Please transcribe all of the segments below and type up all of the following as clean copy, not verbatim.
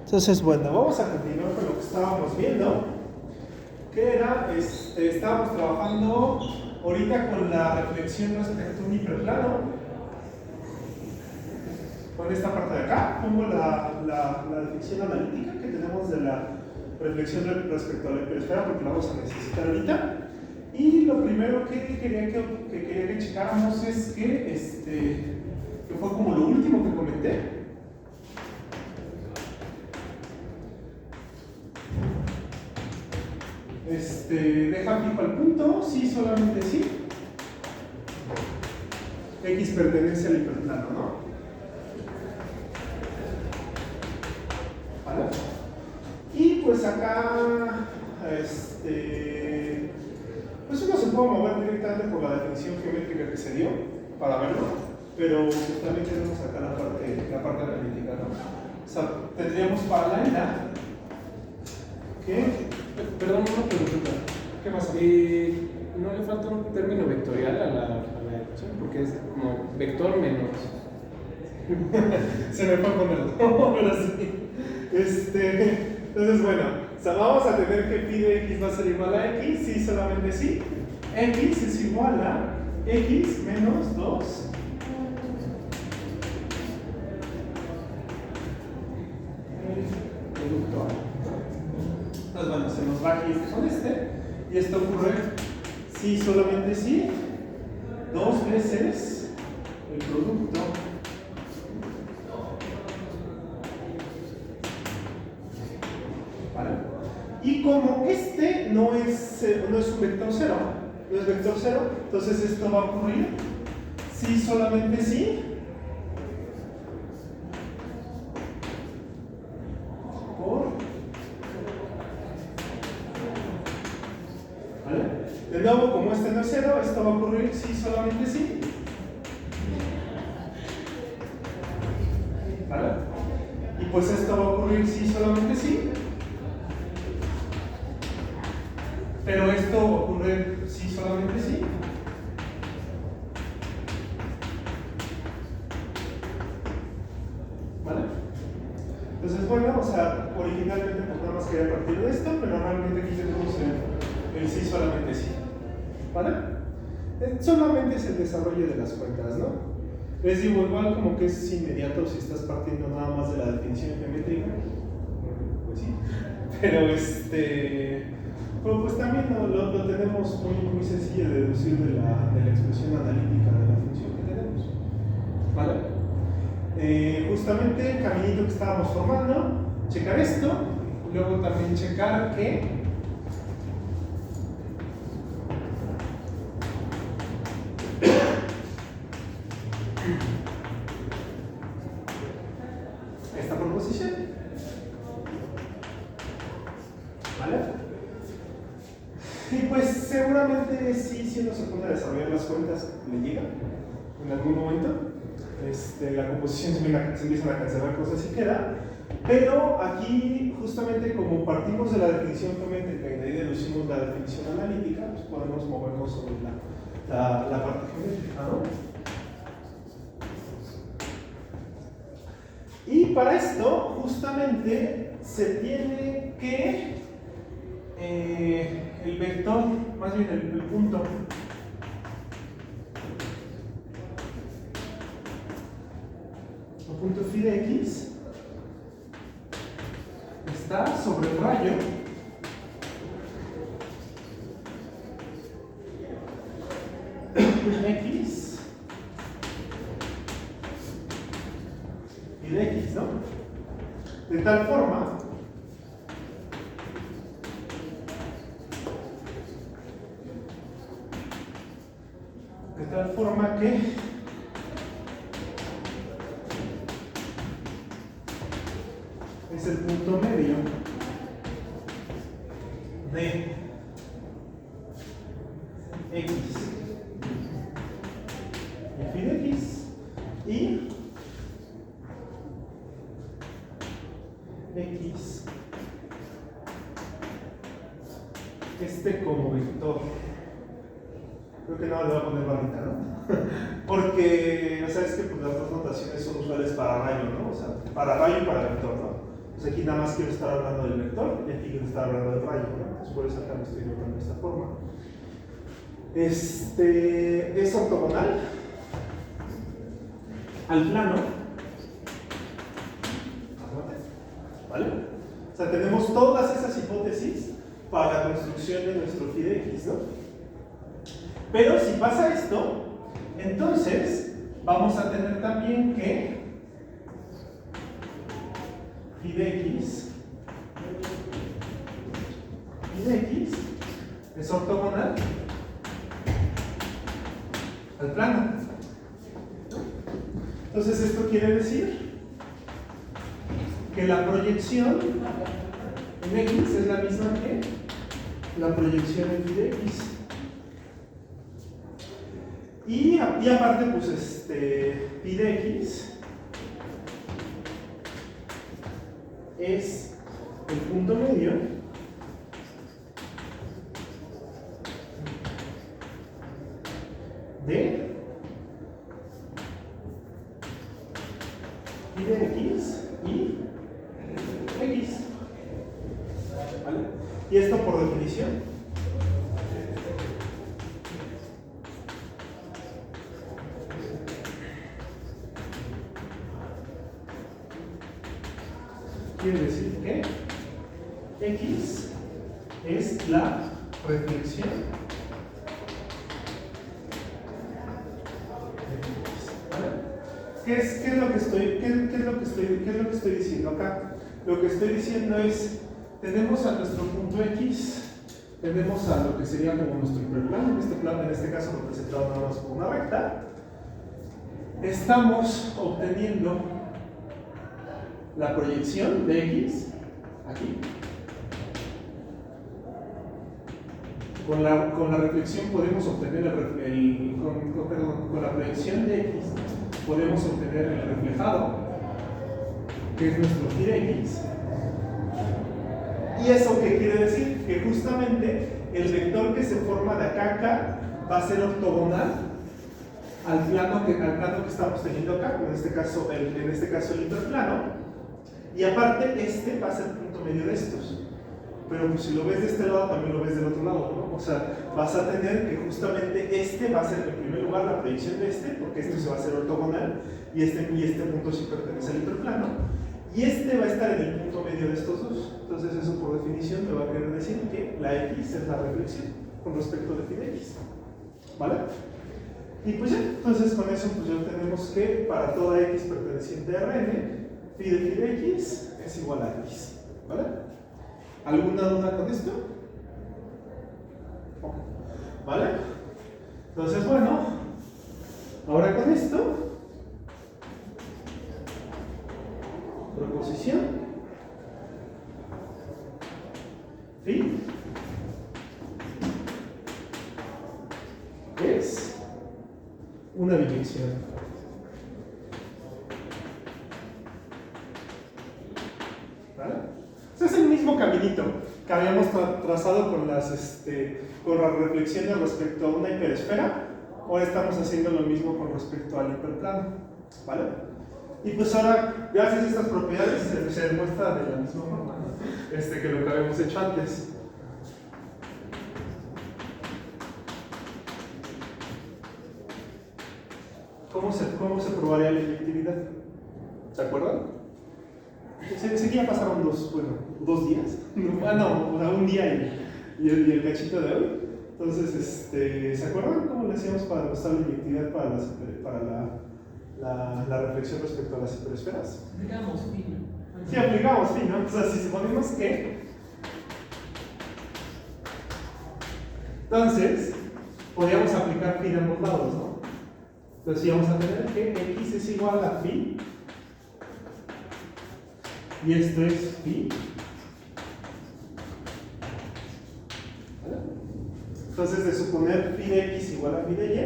Entonces, bueno, vamos a continuar con lo que estábamos viendo, que era, estábamos trabajando ahorita con la reflexión respecto a un hiperplano, con esta parte de acá, pongo la definición analítica que tenemos de la reflexión respecto a la hiperesfera, porque la vamos a necesitar ahorita. Y lo primero que quería que checáramos es que fue como lo último que comenté. Deja fijo al punto, sí, solamente sí. X pertenece al hiperplano, ¿no? ¿Vale? Y pues acá, pues uno se puede mover directamente por la definición geométrica que se dio para verlo, pero pues también tenemos acá la parte analítica, ¿no? O sea, tendríamos paralela que... Perdón, una pregunta. ¿Qué pasa? ¿No le falta un término vectorial a la ecuación? Porque es como vector menos. Se me fue a ponerlo, ahora sí. Entonces, bueno, o sea, vamos a tener que pi de x va a ser igual a x, sí, solamente sí. X es igual a x menos 2. Entonces, bueno, se nos va aquí con y esto ocurre sí, solamente sí, dos veces el producto ¿vale? Y como no es un vector cero, no es vector cero, entonces esto va a ocurrir sí, solamente sí, de nuevo, como no es cero, esto va a ocurrir sí, solamente sí. ¿Vale? Y pues esto va a ocurrir sí, solamente sí. Pero esto va a ocurrir sí, solamente sí. ¿Vale? Entonces, bueno, o sea, originalmente pues nada más quería partir de esto, pero realmente aquí tenemos el sí, solamente sí. ¿Vale? Solamente es el desarrollo de las cuentas, ¿no? Les digo, igual como que es inmediato si estás partiendo nada más de la definición geométrica, pues sí, pero pues también lo tenemos muy sencillo de deducir de la expresión analítica de la función que tenemos, ¿vale? Justamente el caminito que estábamos formando, checar esto, luego también checar que esta proposición, ¿vale? Y pues seguramente si uno se pone a desarrollar las cuentas, le llega en algún momento. La composición se empiezan a cancelar cosas y queda, pero aquí justamente como partimos de la definición geométrica y de ahí deducimos la definición analítica, pues podemos movernos sobre la parte geométrica, ¿no? Y para esto, justamente, se tiene que el vector, más bien el punto, el punto phi de x está sobre el rayo x y de x, ¿no? De tal forma que es el punto medio de x y phi de x y x como vector. Creo que no le voy a poner barrita, ¿no? Porque, o sea, es que pues, las dos notaciones son usuales para rayo, ¿no? O sea, para rayo y para vector, ¿no? Pues aquí nada más quiero estar hablando del vector y aquí quiero estar hablando del rayo, ¿no? Entonces por eso acá lo estoy notando de esta forma. Es ortogonal al plano, ¿vale? O sea, tenemos todas esas hipótesis para la construcción de nuestro phi de x, ¿no? Pero si pasa esto, entonces vamos a tener también que phi de x es ortogonal al plano. Entonces esto quiere decir que la proyección en x es la misma que la proyección en phi de x. Y aparte, pues phi de x es el punto medio de phi de x y x. ¿Vale? Y esto por definición quiere decir que x es la reflexión de x. ¿Vale? ¿Qué es lo que estoy diciendo acá? Lo que estoy diciendo es, tenemos a nuestro punto x, tenemos a lo que sería como nuestro hiperplano, en este caso representado nada más por una recta. Estamos obteniendo la proyección de x aquí. Con la reflexión podemos obtener con la proyección de x podemos obtener el reflejado, que es nuestro phi de x. ¿Y eso qué quiere decir? Que justamente el vector que se forma de acá a acá va a ser ortogonal al plano que estamos teniendo acá, en este caso el hiperplano. Y aparte, va a ser el punto medio de estos. Pero pues, si lo ves de este lado, también lo ves del otro lado, ¿no? O sea, vas a tener que justamente va a ser en primer lugar la proyección de porque esto se va a hacer ortogonal, y este punto sí pertenece al hiperplano, y va a estar en el punto medio de estos dos. Entonces, eso por definición me va a querer decir que la x es la reflexión con respecto de phi de x. ¿Vale? Y pues ya, entonces con eso pues ya tenemos que para toda x perteneciente a Rn, phi de x es igual a x. ¿Vale? ¿Alguna duda con esto? ¿Vale? Entonces, bueno, ahora con esto, proposición phi es una dimensión. ¿Vale? Es el mismo caminito que habíamos trazado con la reflexiones respecto a una hiperesfera. Ahora estamos haciendo lo mismo con respecto al hiperplano. ¿Vale? Y pues ahora, gracias a estas propiedades, se demuestra de la misma forma, ¿no? Que lo que habíamos hecho antes. ¿Cómo se probaría la inyectividad? ¿Se acuerdan? Sé que ya pasaron 2 días. Un día y el cachito de hoy. Entonces, ¿se acuerdan cómo le hacíamos para demostrar la inyectividad para la reflexión respecto a las hiperesferas? Aplicamos phi. Sí, aplicamos phi, ¿no? O sea, si suponemos que. Entonces, podríamos aplicar phi de ambos lados, ¿no? Entonces íbamos a tener que x es igual a phi, y esto es phi. ¿Vale? Entonces, de suponer phi de x igual a phi de y,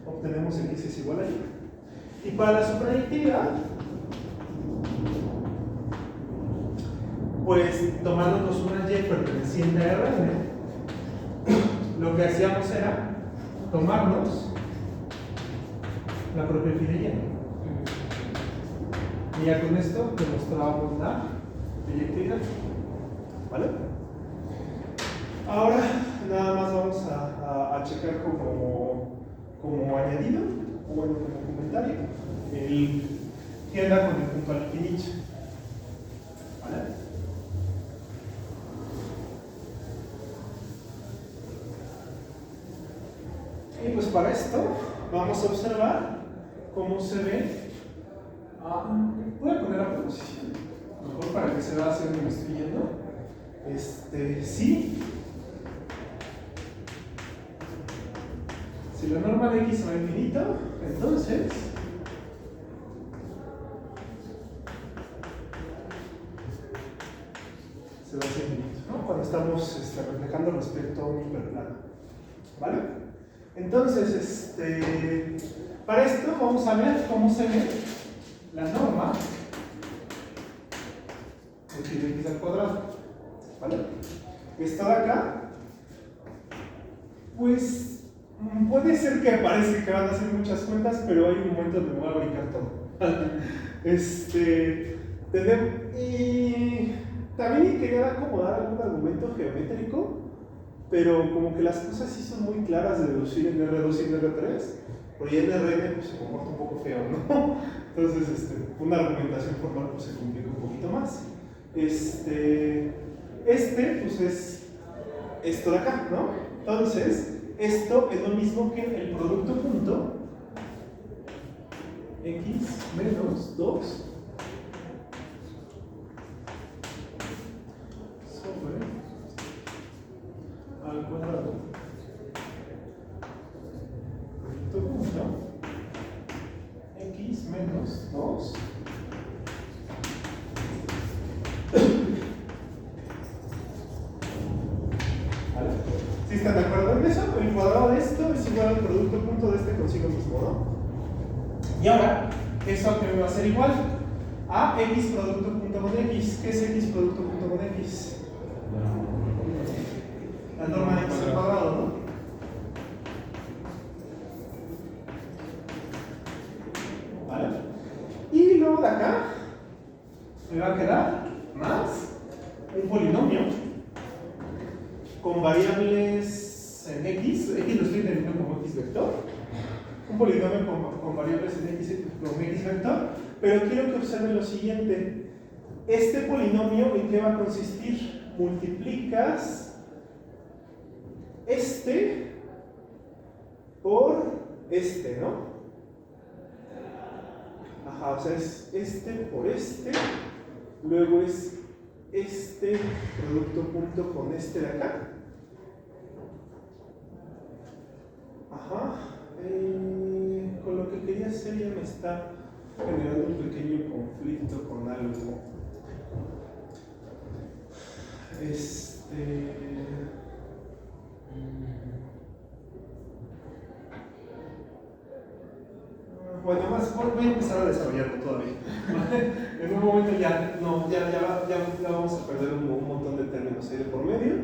obtenemos x es igual a y. Y para la suprayectividad, pues tomándonos una y perteneciente a Rn, lo que hacíamos era tomarnos la propia phi de y. Y ya con esto demostrábamos la como añadido, o bueno, como comentario, el queda con el punto al infinito. ¿Vale? Y pues para esto vamos a observar cómo se ve. Voy a poner la proposición, mejor para que se vea hacia donde me estoy yendo. Si la norma de x va a infinito, entonces se va hacia infinito, ¿no? Cuando estamos reflejando respecto a un hiperplano. ¿Vale? Entonces, para esto vamos a ver cómo se ve la norma de pi de x al cuadrado. ¿Vale? Esto de acá, pues puede ser que parezca que van a hacer muchas cuentas, pero hay un momento donde me voy a brincar todo. Y también quería acomodar algún argumento geométrico, pero como que las cosas sí son muy claras de deducir en R2 y en R3, pero ya en Rn pues, se comporta un poco feo, ¿no? Entonces, una argumentación formal pues, se complica un poquito más. Pues es esto de acá, ¿no? Entonces, esto es lo mismo que el producto punto x menos 2 sobre al cuadrado producto punto x menos 2 ¿Sí están de acuerdo en eso? El cuadrado de esto es igual al producto punto de este consigo mismo, ¿no? Y ahora, ¿eso que me va a ser igual? A x producto punto con x. ¿Qué es x producto punto con x? La norma de x al cuadrado, ¿no? ¿Vale? Y luego de acá me va a quedar más un polinomio con variables en x lo estoy teniendo como x vector, un polinomio con variables en x con x vector, pero quiero que observen lo siguiente. Este polinomio, ¿en qué va a consistir? Multiplicas este por este, ¿no? Ajá, o sea, es este por este, luego es este producto punto con este de acá. Ajá. Con lo que quería hacer ya me está generando un pequeño conflicto con algo. Bueno, más voy a empezar a desarrollarlo todavía. En un momento ya vamos a perder un montón de términos ahí de por medio.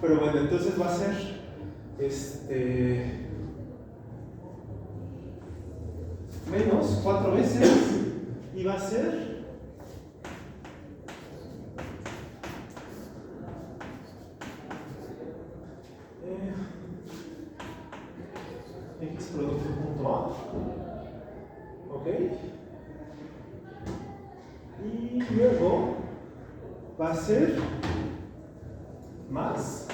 Pero bueno, entonces va a ser menos 4 veces y va a ser x producto punto A. ¿Ok? Y luego va a ser más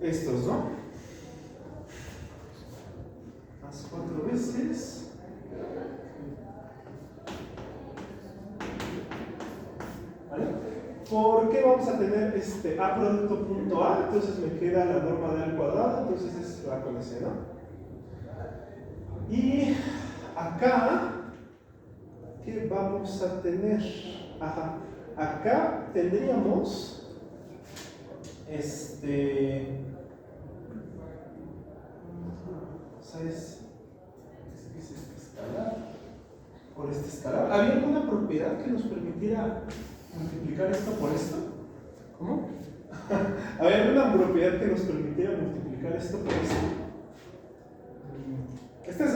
estos, ¿no? Más 4 veces. ¿Vale? ¿Por qué vamos a tener A producto punto A? Entonces me queda la norma de A al cuadrado, entonces es A con ese, ¿no? Y acá, ¿qué vamos a tener? Ajá, acá tendríamos ¿sabes? ¿Qué es este escalar? Por este escalar. ¿Había alguna propiedad que nos permitiera multiplicar esto por esto? ¿Cómo? ¿Había alguna propiedad que nos permitiera multiplicar esto por esto?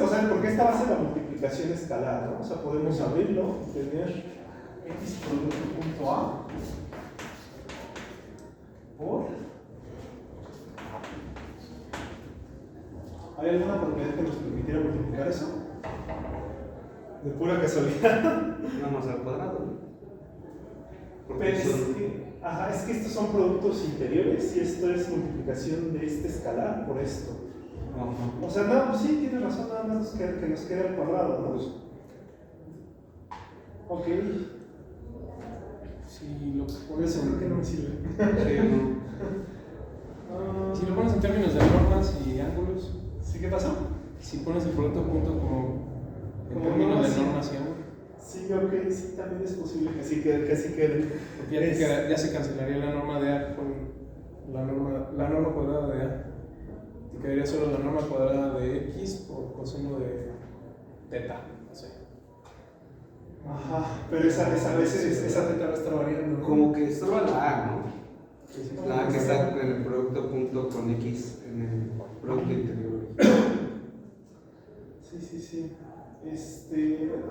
O sea, porque esta va a ser la multiplicación escalar, ¿no? O sea, podemos abrirlo y tener x producto punto A por ¿Hay alguna propiedad que nos permitiera multiplicar eso? De pura casualidad. Nada más al cuadrado, ¿no? Porque Pero son- es que estos son productos interiores y esto es multiplicación de este escalar por esto. Ajá. O sea, no, pues sí, tienes razón, nada más que nos quede al cuadrado, ¿no? Ok. Si lo Por pones eso creo que no en, me sirve. Sí, no. si lo pones en términos de normas y ángulos, ¿Sí qué pasó? si pones el producto punto como en Como términos normas, de sí. normas y ángulos, Sí, ok, sí, también es posible que así quede. Que así quede. porque ya, ya se cancelaría la norma de A con la norma cuadrada de A. Te quedaría solo la norma cuadrada de X por coseno de teta, no sé. Ajá, pero esa teta va a estar variando, ¿no? Como que estorba la A, ¿no? Sí, La A que está en el producto punto con X en el producto interior. Sí.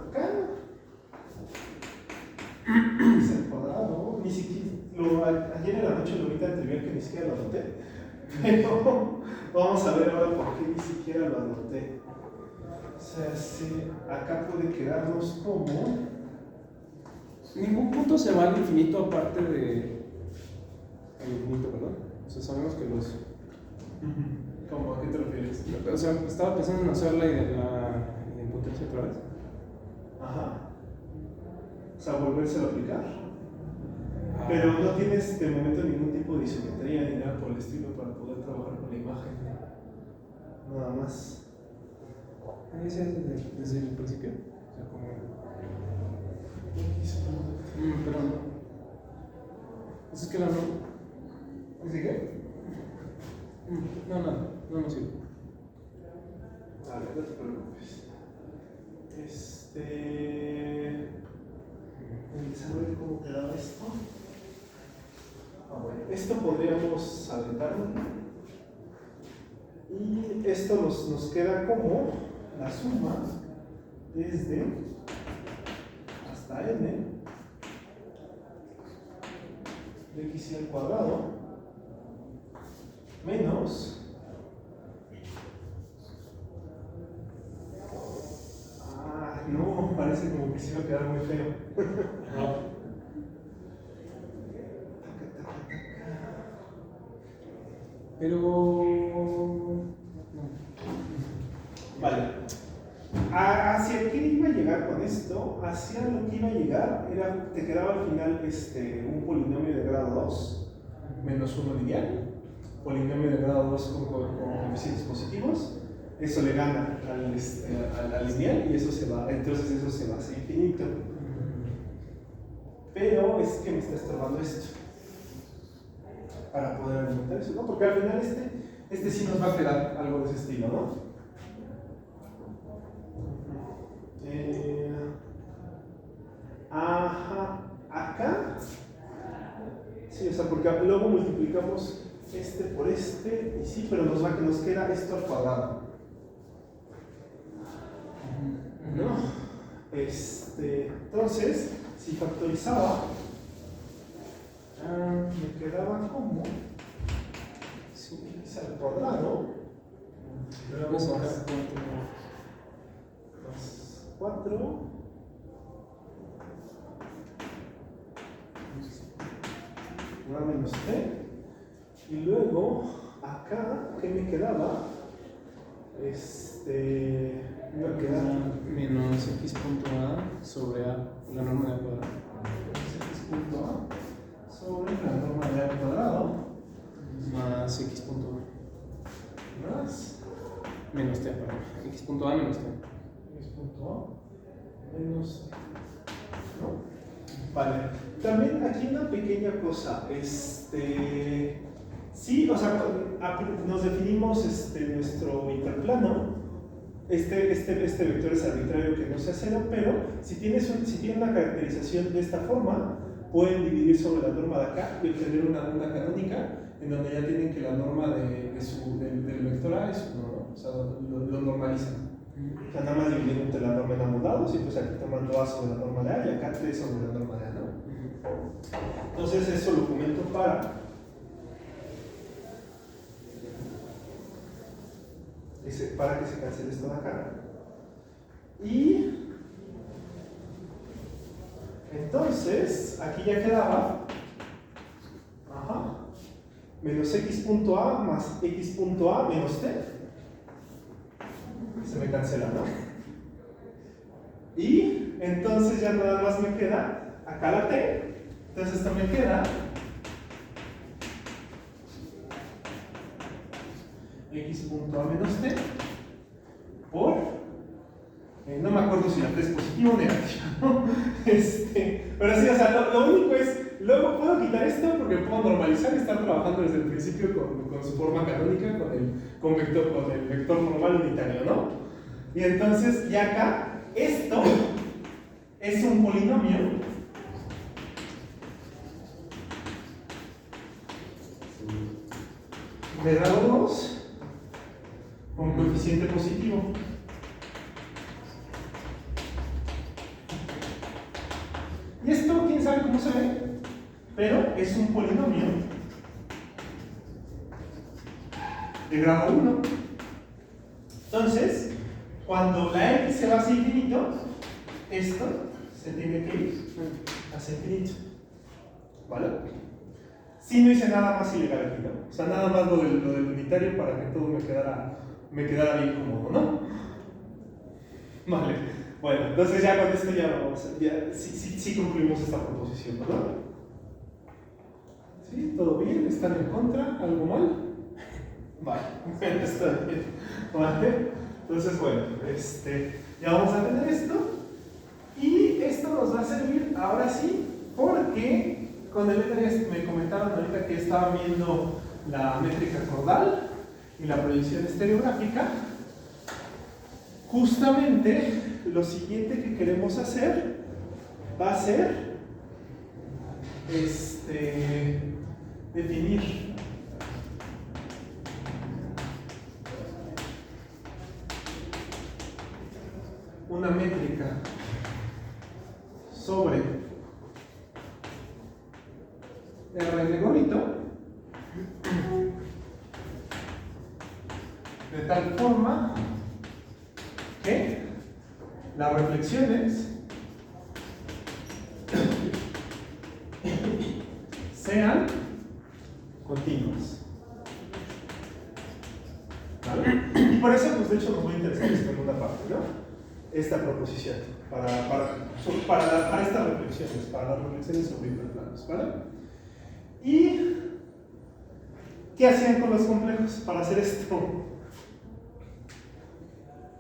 Acá. Es el cuadrado, ni siquiera. Ayer en la noche lo vi tan trivial que ni siquiera lo anoté. Pero vamos a ver ahora por qué ni siquiera lo anoté. O sea, acá puede quedarnos como. Ningún punto se va al infinito aparte de. Al infinito, ¿verdad? O sea, sabemos que los. ¿Cómo? ¿A qué te refieres? O sea, estaba pensando en hacer la idempotencia otra vez. Ajá. O sea, volvérselo a aplicar. Pero no tienes de momento ningún tipo de isometría ni nada por el estilo para poder trabajar con la imagen. Nada más. Ahí se hace desde el principio. O sea, como. Pero no. Es que la no. ¿Así qué? No, nada. No sirve. A ver, no te preocupes. ¿Saber cómo quedaba esto? Bueno, esto podríamos aventarlo. Y esto nos queda como la suma desde hasta n de x al cuadrado menos no, parece como que se va a quedar muy feo. Pero. No. Vale. ¿Hacia qué iba a llegar con esto? Hacia lo que iba a llegar era, te quedaba al final un polinomio de grado 2 menos 1 lineal, polinomio de grado 2 con coeficientes positivos, eso le gana al lineal y eso se va, entonces eso se va hacia infinito. Pero es que me está estorbando esto para poder alimentar eso, ¿no? Porque al final este sí nos va a quedar algo de ese estilo, ¿no? Acá, sí, o sea, porque luego multiplicamos este por este, y sí, pero nos queda esto al cuadrado, ¿no? Entonces, si factorizaba, me quedaba como, es al cuadrado, luego Vamos a más sacar 4. Una menos t. Y luego, acá, ¿qué me quedaba? Me va a quedar menos x punto a sobre a, la norma de a cuadrado. x punto a sobre la norma de a cuadrado Más x punto a. más Menos t, perdón. X punto a menos t. x punto a menos. ¿No? Vale. También aquí una pequeña cosa. Sí, o sea, nos definimos nuestro interplano. Este vector es arbitrario que no sea cero, pero si tiene una caracterización de esta forma, pueden dividir sobre la norma de acá y obtener una canónica en donde ya tienen que la norma del vector A es 1, ¿no? O sea, lo normalizan. O sea, nada más dividiendo entre la norma en ambos lados y pues aquí tomando A sobre la norma de A y acá T sobre la norma de A, ¿no? Entonces eso lo comento para ese se cancele esto de acá. Y entonces, aquí ya quedaba menos x punto a más x punto a menos t. Se me cancela, ¿no? Y entonces ya nada más me queda acá la t. Entonces esto me queda x punto a menos t por, no me acuerdo si la t es positiva o negativa, ¿no? Pero sí, o sea, lo único es, luego puedo quitar esto porque puedo normalizar y estar trabajando desde el principio con su forma canónica, con el vector normal unitario, ¿no? Y entonces ya acá, esto es un polinomio de grado 2 con coeficiente positivo. Y esto, quién sabe cómo se ve, pero es un polinomio de grado 1. Entonces, cuando la x se va hacia infinito, esto se tiene que ir hacia infinito. ¿Vale? Sí, no hice nada más ilegal aquí, ¿no? O sea, nada más lo del unitario para que todo me quedara bien cómodo, ¿no? Vale. Bueno, entonces ya con esto sí concluimos esta proposición, ¿verdad? ¿Sí? ¿Todo bien? ¿Están en contra? ¿Algo mal? Vale, está bien. Vale. Entonces, bueno, ya vamos a tener esto. Y esto nos va a servir ahora sí, porque con el me comentaron ahorita que estaban viendo la métrica cordal y la proyección estereográfica. Justamente lo siguiente que queremos hacer va a ser definir una métrica sobre R de gorito de tal forma que las reflexiones sean continuas. ¿Vale? Y por eso, pues de hecho, nos va a interesar esta segunda parte, ¿no? Esta proposición, para estas reflexiones, para las reflexiones sobre hiperplanos, ¿vale? ¿Y qué hacían con los complejos para hacer esto?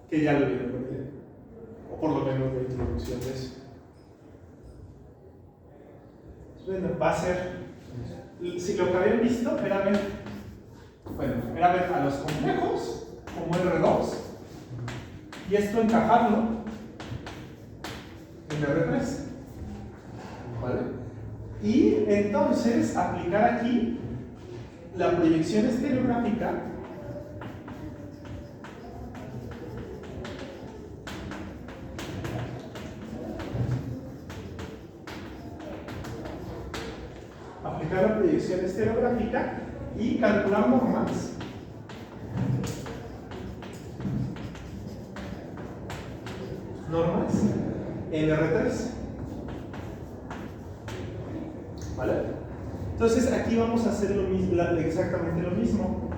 Que ya lo vieron, o por lo menos la introducción de eso. Bueno, va a ser, si lo que habían visto era ver a los complejos como R2 y esto encajarlo en R3. ¿Vale? Y entonces aplicar aquí la proyección estereográfica y calcular normas en R3. ¿Vale? Entonces aquí vamos a hacer lo mismo, exactamente lo mismo.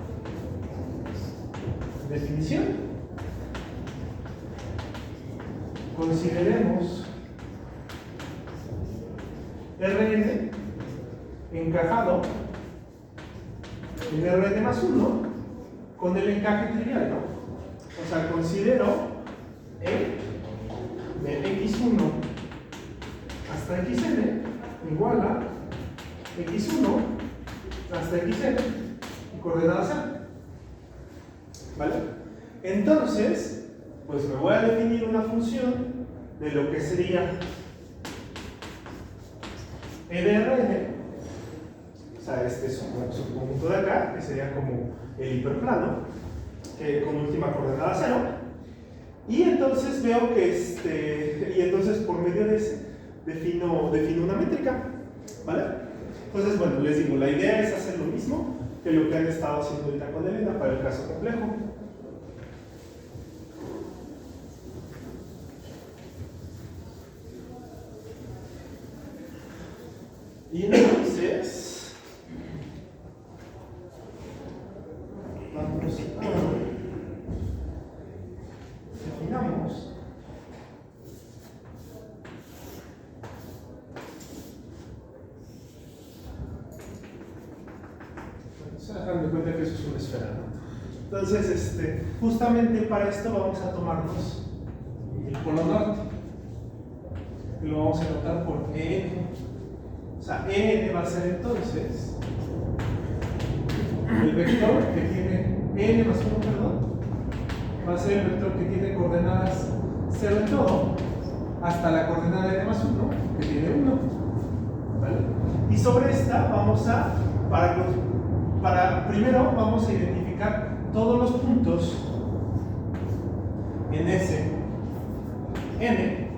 Definición. Consideremos Rn encajado en Rn más 1 con el encaje trivial, ¿no? O sea, considero E de x1 hasta xn igual a x1 hasta xn y coordenadas A. ¿Vale? Entonces, pues me voy a definir una función de lo que sería E de Rn. O sea, este es un subconjunto de acá, que sería como el hiperplano, con última coordenada 0. Y entonces veo que y entonces por medio de ese defino una métrica. ¿Vale? Entonces, bueno, les digo, la idea es hacer lo mismo que lo que han estado haciendo ahorita con Elena para el caso complejo. Y entonces, vamos a definamos se dan de cuenta que eso es una esfera, ¿no? Entonces, justamente para esto vamos a tomarnos el polo norte. Lo vamos a anotar por EN. O sea, EN va a ser entonces el vector que tiene N más 1, perdón, va a ser el vector que tiene coordenadas 0 en todo, hasta la coordenada N más 1, que tiene 1. ¿Vale? Y sobre esta vamos a, primero vamos a identificar todos los puntos en ese N,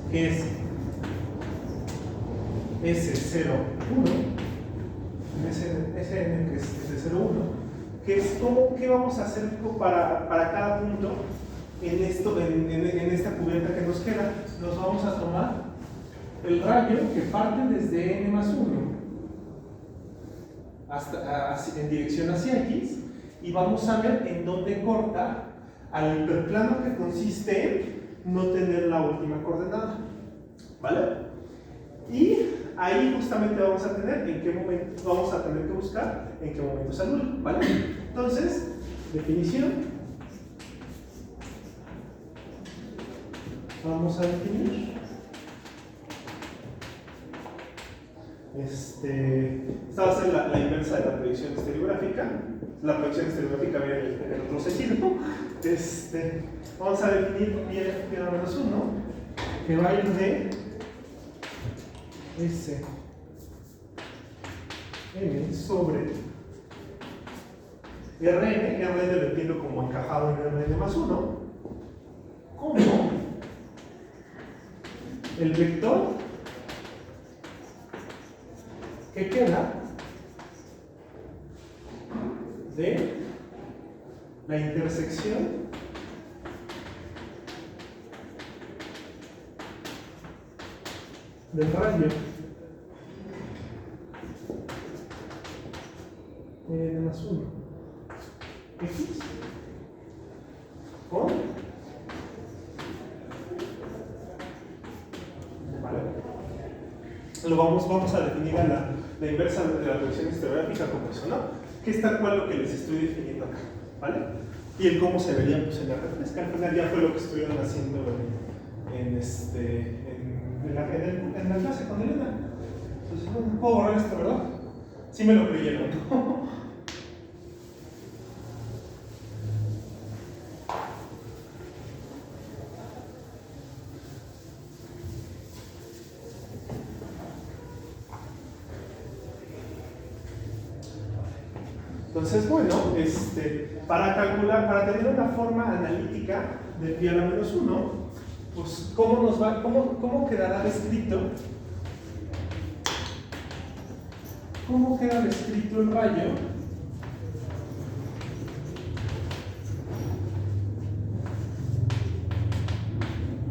que es S01, ese N que es S01, que es qué vamos a hacer para cada punto en esta cubierta que nos queda. Nos vamos a tomar el rayo que parte desde N más 1 en dirección hacia X, y vamos a ver en dónde corta al hiperplano, que consiste en no tener la última coordenada. ¿Vale? Y ahí justamente vamos a tener en qué momento, vamos a tener que buscar en qué momento se anula. ¿Vale? Entonces, definición. Vamos a definir. Esta va a ser la inversa de la proyección estereográfica. La proyección estereográfica viene en el otro sentido. Vamos a definir pi a menos 1, que va a ir de S N sobre Rn lo entiendo como encajado en Rn más 1, como el vector que queda de la intersección del rayo N más 1 X con vamos a definir a la inversa de la proyección estereográfica como eso, ¿no? Que es tal cual lo que les estoy definiendo acá, ¿vale? Y el cómo se vería pues, en la refresca. Al final ya fue lo que estuvieron haciendo en la clase con Elena. Entonces, no puedo borrar esto, ¿verdad? Sí me lo creyeron, ¿no? Entonces, bueno, para tener una forma analítica de pi a la menos 1, pues, ¿cómo quedará descrito? ¿Cómo queda descrito el rayo?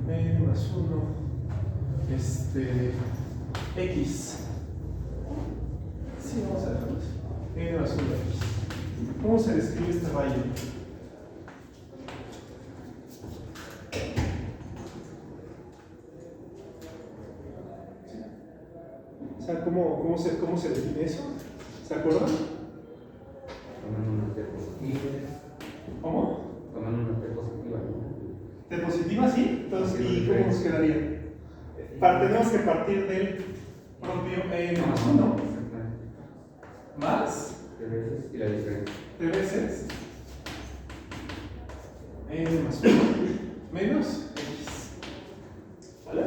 N más 1, X. Sí, vamos a dejarlo así. N más 1, X. ¿Cómo se describe este rayo? O sea, ¿cómo se define eso? ¿Se acuerdan? Toman una T positiva. ¿Cómo? Toman una T positiva. ¿T positiva, sí? Entonces, ¿y cómo nos quedaría? Tenemos que partir del propio N más 1 más T veces y la diferencia. T veces N más 1 menos X. ¿Vale?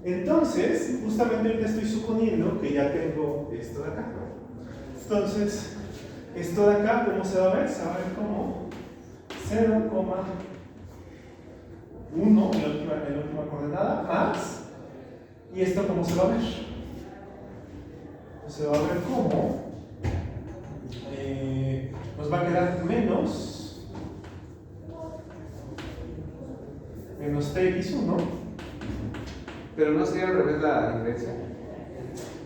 Entonces, justamente ahorita estoy suponiendo que ya tengo esto de acá. Entonces, esto de acá, ¿cómo se va a ver? Se va a ver como 0,1 en la última coordenada más. ¿Y esto cómo se va a ver? Se va a ver como nos va a quedar menos tx1. Pero no sería al revés la diferencia.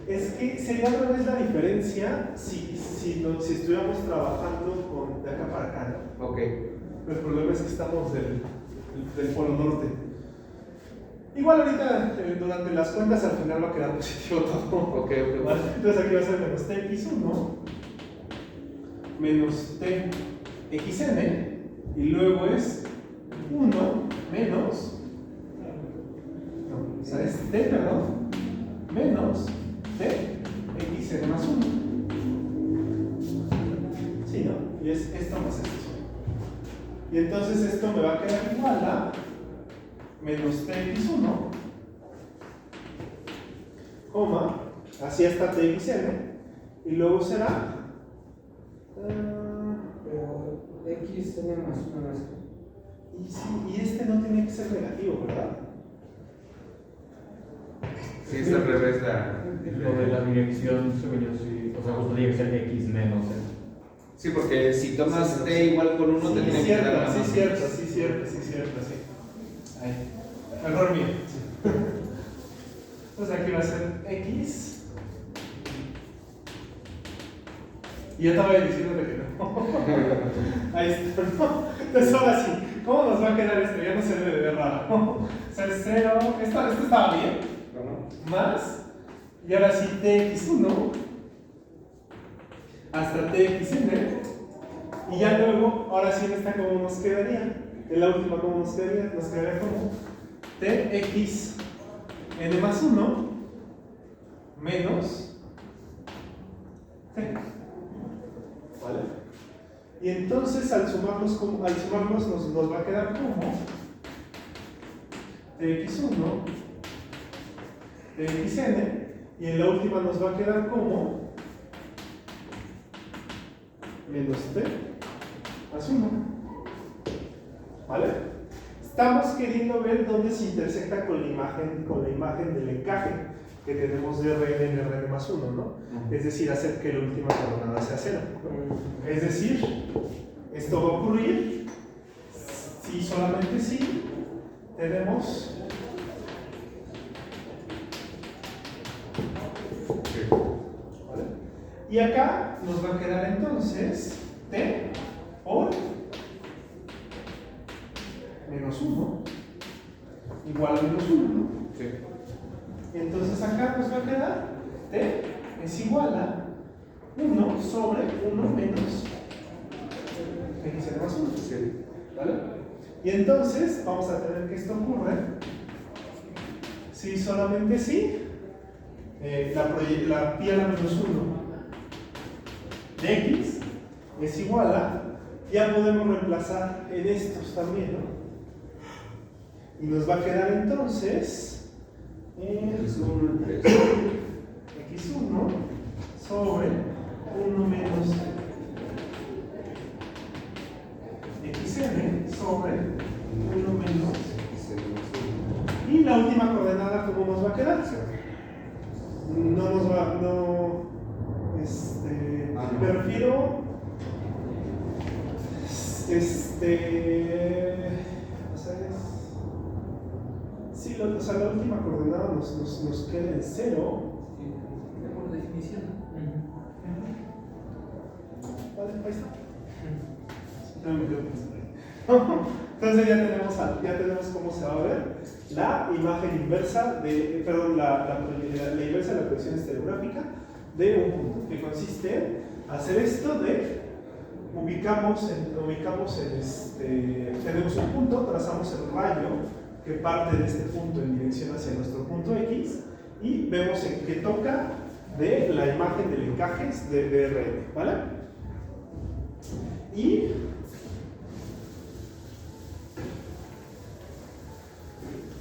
Es que sería al revés la diferencia si estuviéramos trabajando con de acá para acá, ¿no? Ok. El problema es que estamos del polo norte. Igual ahorita durante las cuentas al final va a quedar positivo todo. Ok. ¿Vale? Entonces aquí va a ser menos tx1 menos txn y luego es 1 menos, no, o sea, es t, perdón, menos txn más 1. ¿Sí, no? Y es esto más esto. Y entonces esto me va a quedar igual a menos tx1, coma, así hasta txn, y luego será Pero x tiene más 1 más. y, sí, y este no tiene que ser negativo, ¿verdad? Sí, es al revés Lo de la dirección, según yo, sí. O sea, justo tiene que ser x menos. Sí, porque si tomas t igual con 1 te tiene que dar la sí, más. cierto, sí. Ahí. Error mío. Sí. Entonces aquí va a ser x. Y yo estaba diciendo que no. Ahí está, ¿no? Entonces ahora sí, ¿cómo nos va a quedar esto? Ya no se debe de ver raro. O sea, es 0, esto estaba bien, más, y ahora sí tx1 hasta txn, y ya luego, ahora sí en esta cómo nos quedaría, en la última cómo nos quedaría como txn más 1 menos t. ¿Vale? Y entonces al sumarlos nos va a quedar como tx1, txn, y en la última nos va a quedar como menos t más 1. ¿Vale? Estamos queriendo ver dónde se intersecta con la imagen del encaje que tenemos de Rn en Rn más 1, ¿no? Es decir, hacer que la última coordenada sea 0. Es decir, esto va a ocurrir si solamente si tenemos ¿vale? Y acá nos va a quedar entonces t por menos 1 igual a menos 1, ¿no? Sí. Entonces acá nos va a quedar t es igual a 1 sobre 1 menos txn más 1. Sí. ¿Vale? Y entonces vamos a tener que esto ocurre si solamente si la pi a la menos 1 de x es igual a, ya podemos reemplazar en estos también, ¿no? Y nos va a quedar entonces x1 sobre 1 menos xn sobre 1 menos. Y la última coordenada, ¿cómo nos va a quedar? No nos va, no, me refiero, sí, o sea, la última coordenada nos queda en 0. Por definición. Vale, ahí está. No me quedo pensando ahí. Entonces ya tenemos cómo se va a ver la imagen inversa la inversa de la proyección estereográfica de un punto, que consiste en hacer esto de tenemos un punto, trazamos el rayo que parte de este punto en dirección hacia nuestro punto X y vemos en qué toca de la imagen del encaje de Rn, ¿vale? Y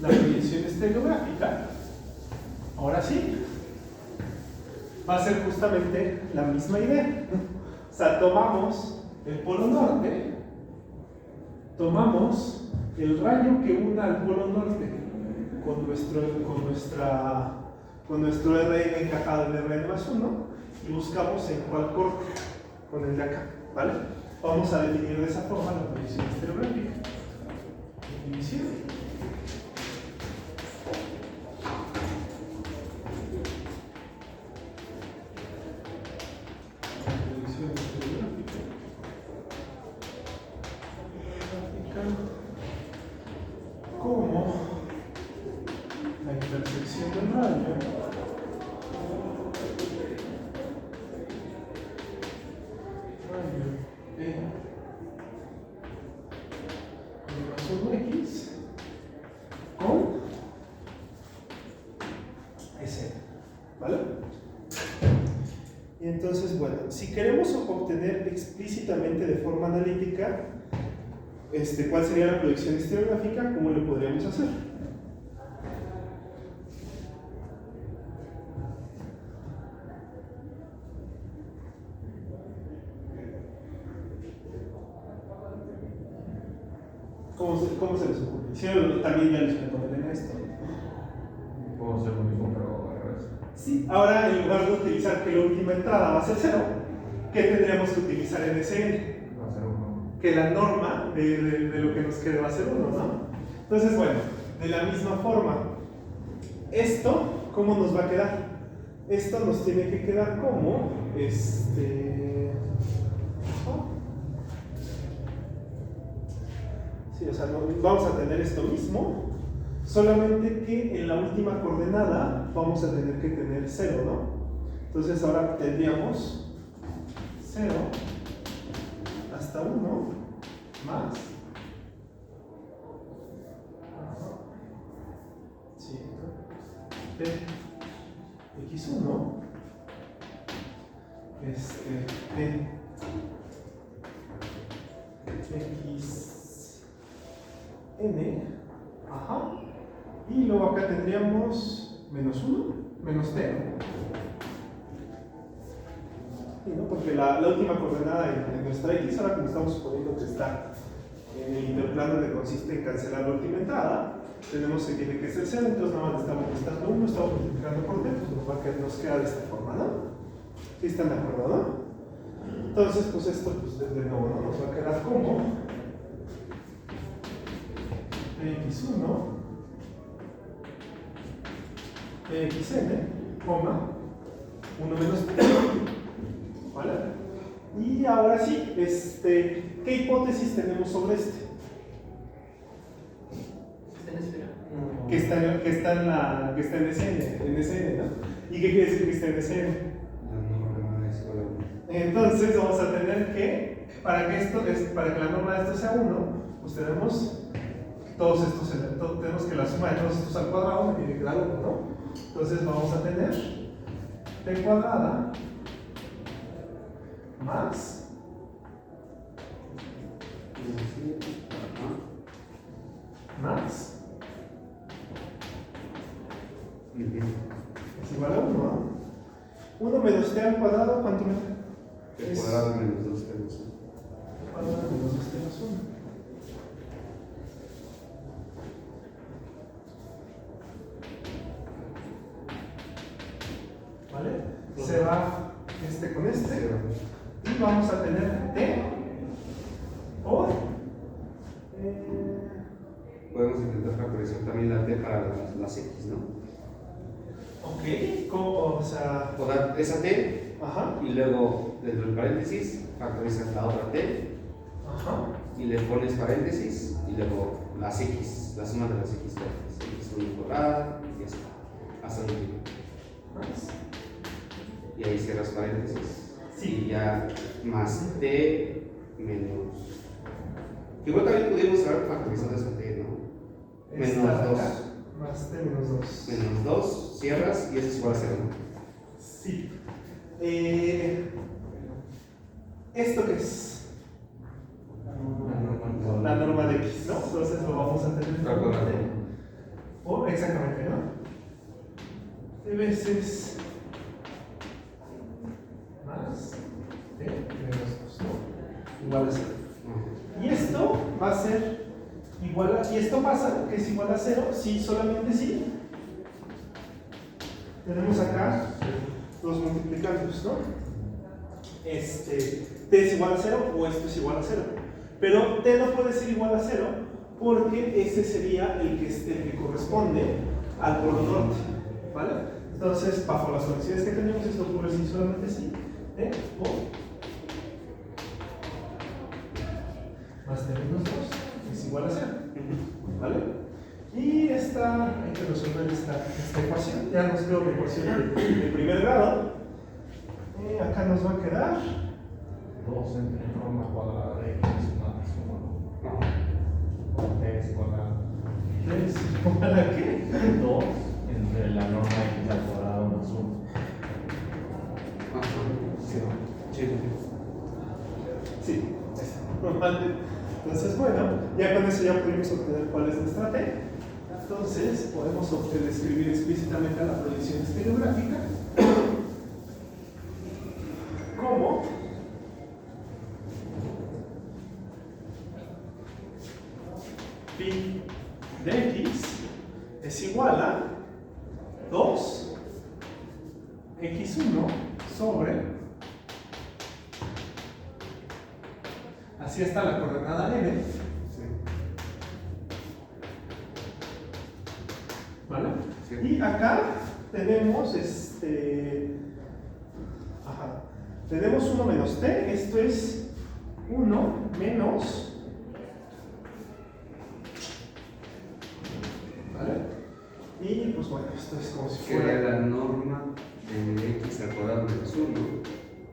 la proyección estereográfica, ahora sí, va a ser justamente la misma idea. O sea, tomamos el polo norte, tomamos el rayo que una al polo norte con nuestro Rn encajado en Rn más 1 y buscamos en cuál corte con el de acá, ¿vale? Vamos a definir de esa forma la proyección estereográfica. Definición. ¿vale? Y entonces, bueno, si queremos obtener explícitamente de forma analítica cuál sería la proyección estereográfica, ¿cómo lo podríamos hacer? ¿Cómo se les ocurre? Si no, también ya les poner en esto. Puedo hacer lo mismo, pero al revés. Sí, ahora en lugar de utilizar que la última entrada va a ser 0, ¿qué tendríamos que utilizar en SN? Va a ser uno. Que la norma de lo que nos quede va a ser 1, ¿no? Entonces, bueno, de la misma forma, esto, ¿cómo nos va a quedar? Esto nos tiene que quedar como, sí, o sea, vamos a tener esto mismo, solamente que en la última coordenada vamos a tener que tener 0, ¿no? Entonces ahora tendríamos 0 hasta 1 más 5 p x1 p xn, ajá, y luego acá tendríamos menos 1, menos t, sí, ¿no? Porque la última coordenada en nuestra x, ahora como estamos suponiendo que está en el interplano que consiste en cancelar la última entrada, tenemos que tiene que ser 0, entonces nada más estamos restando 1, estamos multiplicando por t, pues nos queda de esta forma, ¿no? ¿Sí están de acuerdo, no? Entonces, pues esto, pues de nuevo, ¿no? Nos va a quedar como x1 xn, coma 1 menos t, ¿vale? Y ahora sí, ¿qué hipótesis tenemos sobre este? Que está en SN, ¿no? ¿Y qué quiere decir que está en SN? La norma es igual a 1. Entonces vamos a tener que, para que la norma de esto sea 1, pues tenemos todos estos elementos, tenemos que la suma de todos estos al cuadrado me tiene que dar 1, ¿no? Entonces vamos a tener t cuadrada más es igual a 1, ¿no? 1 menos t al cuadrado, ¿cuánto me da? T cuadrado menos 2t más 1. T cuadrado menos 2t más 1. ¿Vale? Se va con este y vamos a tener t por Podemos intentar factorizar también la t para las x, ¿no? ok, o sea, O dar esa t ajá, y luego dentro del paréntesis factorizas la otra t ajá, y le pones paréntesis y luego las x, la suma de las x, x1 cuadrada y así, hasta el último. más, Y ahí cierras paréntesis. sí, Y ya más t menos. Igual también pudimos haber factorizado esa t, ¿no? esta Menos de 2. acá, más t menos 2. Menos 2, cierras y eso es igual a 0, ¿no? Sí. ¿Esto qué es? La norma de x, ¿no? Entonces lo vamos a tener Al cuadrado. o exactamente, ¿no? De veces más t menos 2, ¿no? Igual a 0. Y esto va a ser igual a, y esto pasa que es igual a 0 si solamente si tenemos acá los multiplicantes, ¿no? T es igual a 0 o esto es igual a 0. Pero t no puede ser igual a 0 porque ese sería el que corresponde al polo norte, ¿vale? Entonces, bajo las condiciones que tenemos, esto ocurre si solamente si t o más t menos 2 es igual a 0, ¿vale? Y hay que resolver esta ecuación. Ya nos quedó la ecuación de primer grado. Acá nos va a quedar 2 entre norma cuadrada de x más 1. O t es igual a ¿es igual a qué? 2 entre la norma x al cuadrado más 1. ¿Vale? Entonces, bueno, ya con eso ya pudimos obtener cuál es nuestra T. Entonces, podemos describir explícitamente a la proyección estereográfica como phi de x es igual a 2 x1 sobre, así está la coordenada n, ¿vale? Sí. Y acá tenemos tenemos 1 menos t, esto es 1 menos, ¿vale? Y pues bueno, esto es como si Que era fuera... la norma de x al cuadrado menos 1.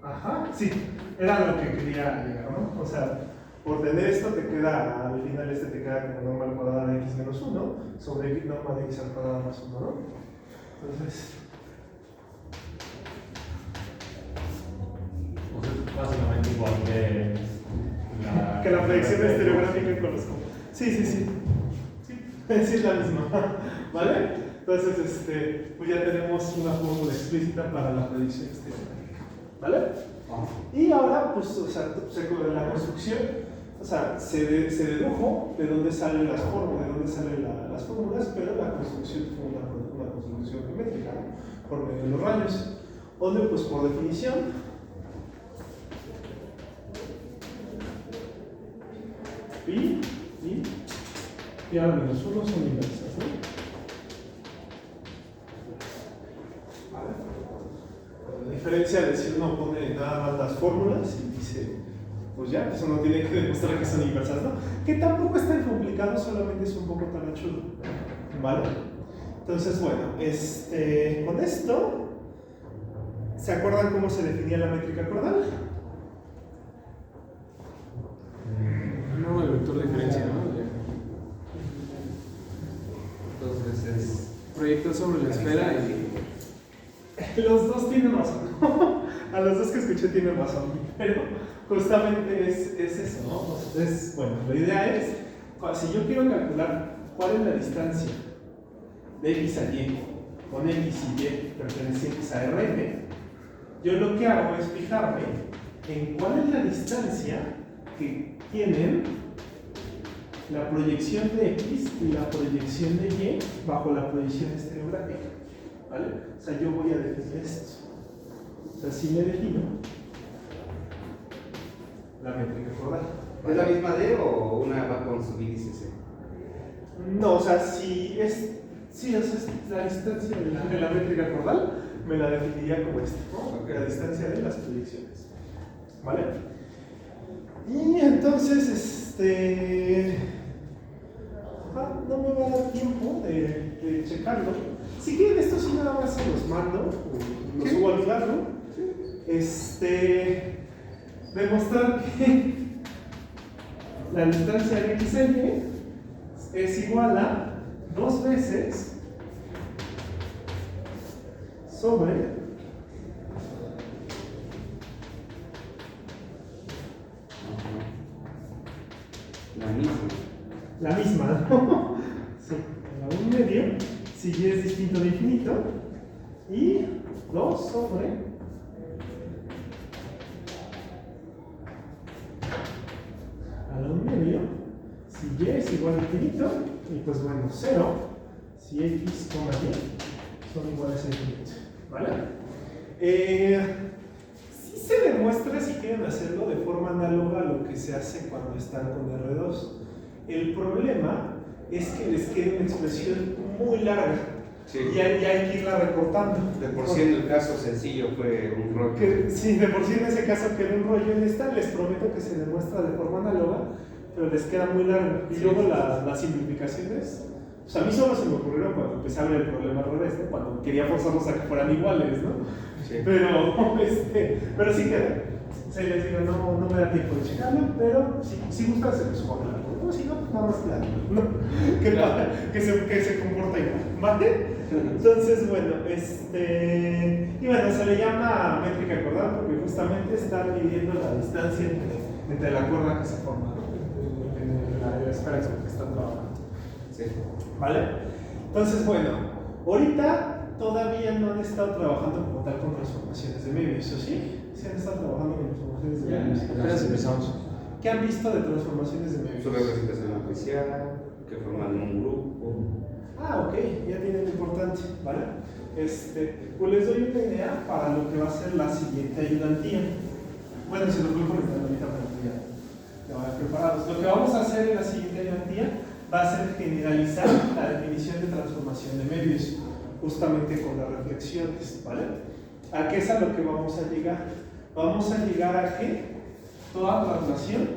Ajá, sí, era lo que quería llegar, ¿no? O sea, por tener esto te queda, al final te queda como norma al cuadrado de x menos 1 sobre norma de x al cuadrado más 1, ¿no? Entonces... O sea, básicamente igual que la proyección estereográfica con los... Sí, sí, sí. Sí, sí es la misma. ¿Vale? Entonces, pues ya tenemos una fórmula explícita para la proyección estereográfica. ¿Vale? Y ahora, pues, o sea, la construcción, o sea, se dedujo de dónde salen las fórmulas, las fórmulas, pero la construcción fue una construcción geométrica, ¿no? Por medio de los rayos. Donde, pues, por definición, y ahora menos 1 son inversas, ¿no? Vale. La diferencia de si uno pone nada más las fórmulas y dice, pues ya, eso no tiene que demostrar que son inversas, ¿no? Que tampoco es tan complicado, solamente es un poco talachudo, ¿vale? Entonces, bueno, con esto, ¿se acuerdan cómo se definía la métrica cordal? No, el vector de diferencia, ¿no? Entonces es. Proyecta sobre la esfera y. Los dos tienen razón. A los dos que escuché tienen razón. Pero justamente es eso, ¿no? Bueno, la idea es, si yo quiero calcular cuál es la distancia de x a y con x y y pertenecientes a Rn, yo lo que hago es fijarme en cuál es la distancia que tienen la proyección de x y la proyección de y bajo la proyección estereográfica, ¿vale? O sea, yo voy a definir esto. O sea, si me defino la métrica cordal. ¿Es la misma D o una va con su índice C? No, o sea, si es la distancia de la métrica cordal, me la definiría como esta, ¿no? Okay. La distancia de las proyecciones, ¿vale? Y entonces, no me va a dar tiempo de checarlo. Si quieren, esto sí nada más se los mando, o lo subo al claro. Demostrar que la distancia de x a y es igual a 2 veces sobre la misma, ¿no? Sí, a 1/2, si y es distinto de infinito, y 2 sobre a la 1/2, si y es igual a infinito, y pues bueno, 0, si x, y son iguales a infinito, ¿vale? Sí se demuestra, si quieren hacerlo, de forma análoga a lo que se hace cuando están con R2. El problema es que les queda una expresión muy larga. Sí. Y hay que irla recortando. De por sí en el caso sencillo fue un rollo. Sí, de por sí en ese caso que era un rollo. En esta les prometo que se demuestra de forma análoga, pero les queda muy largo. Y luego las simplificaciones, pues a mí solo se me ocurrieron cuando empecé a ver el problema al revés, ¿no? Cuando quería forzarlos a que fueran iguales, ¿no? Sí. Pero sí queda. O sea, les digo, no me da tiempo de checarlo, pero si gustan se los pongo. No, si no, pues nada más claro, ¿no? Que se comporta igual, ¿vale? Entonces, bueno, y bueno, se le llama métrica cordal porque justamente está midiendo la distancia entre entre la cuerda que se forma, ¿no? En la esfera que están trabajando. Sí. ¿Vale? Entonces, bueno, ahorita todavía no han estado trabajando como tal con transformaciones de medios, ¿o sí? Sí han estado trabajando con transformaciones de medios. Apenas empezamos. ¿Qué han visto de transformaciones de medios? Su representación matricial, que forman un grupo. Ah, ok, ya tienen importante, ¿vale? Pues les doy una idea para lo que va a ser la siguiente ayudantía. Bueno, se lo voy comentando ahorita para que ya vayan preparados. Lo que vamos a hacer en la siguiente ayudantía va a ser generalizar la definición de transformación de medios, justamente con las reflexiones, ¿vale? ¿A qué es a lo que vamos a llegar? Vamos a llegar a que toda traslación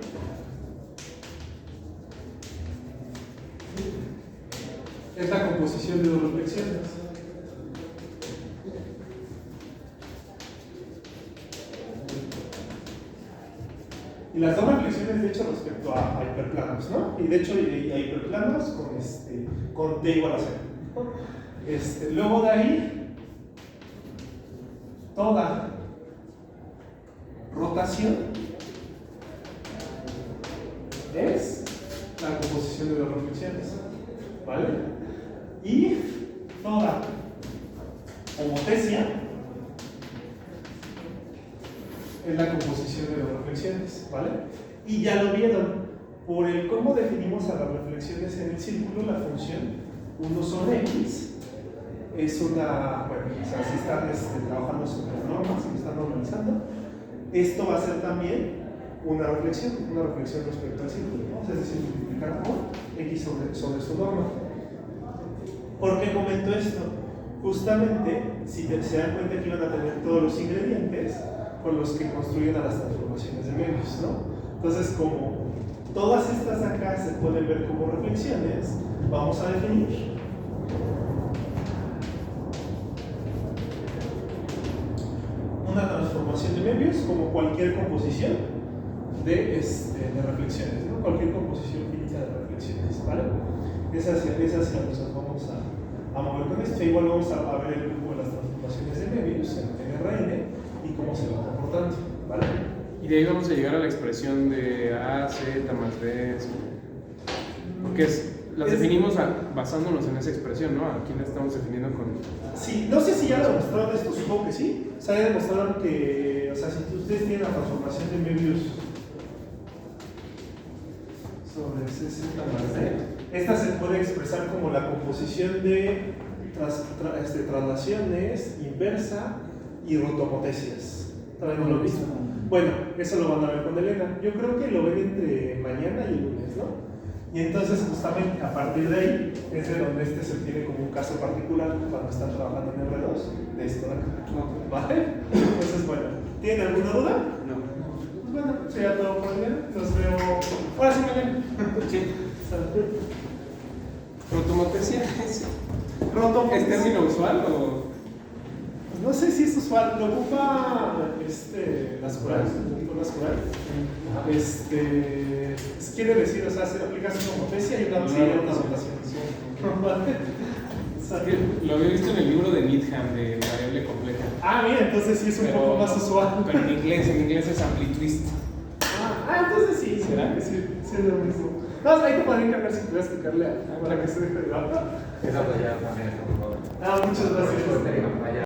es la composición de dos reflexiones. Y las dos reflexiones, de hecho, respecto a hiperplanos, ¿no? Y de hecho, hay hiperplanos con t igual a 0. Luego de ahí, toda rotación es la composición de dos reflexiones, ¿vale? Y toda homotesia es la composición de las reflexiones, ¿vale? Y ya lo vieron, por el cómo definimos a las reflexiones en el círculo, la función 1 sobre x es una, bueno, o sea, si están trabajando sobre la norma, si están normalizando, esto va a ser también una reflexión respecto al círculo, ¿no? O sea, es decir, multiplicar por x sobre su norma. ¿Por qué comento esto? Justamente, si se dan cuenta que iban a tener todos los ingredientes con los que construyen a las transformaciones de medios, ¿no? Entonces, como todas estas acá se pueden ver como reflexiones, vamos a definir una transformación de medios como cualquier composición de reflexiones, ¿no? Cualquier composición finita de reflexiones, ¿vale? Es hacia lo que nos vamos a mover con esto. Igual vamos a ver el grupo de las transformaciones de medios en RN y cómo se va comportando, ¿vale? Y de ahí vamos a llegar a la expresión de A, Z más B, porque las definimos basándonos en esa expresión, ¿no? Aquí la estamos definiendo con... Sí, no sé si ya lo demostraron esto, supongo que sí. O sea, ya demostraron que, o sea, si ustedes tienen la transformación de medios sobre CZ más D, esta se puede expresar como la composición de traslaciones, inversa y rotomotesias. ¿Todavía no lo he visto? Bueno, eso lo van a ver con Elena. Yo creo que lo ven entre mañana y el lunes, ¿no? Y entonces, justamente a partir de ahí, es de donde se tiene como un caso particular cuando están trabajando en R2 de esto de acá. ¿Vale? Entonces, bueno, ¿tienen alguna duda? No. Pues bueno, sería todo por mañana. Nos veo. Ahora sí, mañana. Sí. ¿Rotomotesia es Rotomotesia. término usual o...? No sé si es usual, lo ocupa las curales, Nicolás Cural. Quiere decir, o sea, se aplica una homotesia y una rotación. ¿Vale? O sea, Lo había visto en el libro de Needham de variable compleja. ah, mira, entonces sí es un poco más usual. Pero en inglés es amplitwist. Entonces sí, ¿Será? sí, es lo mismo. No, ahí te podría encargar si pudieras explicarle para que se deje de hablar. Esa pues ya también está por favor. Muchas gracias. Allá.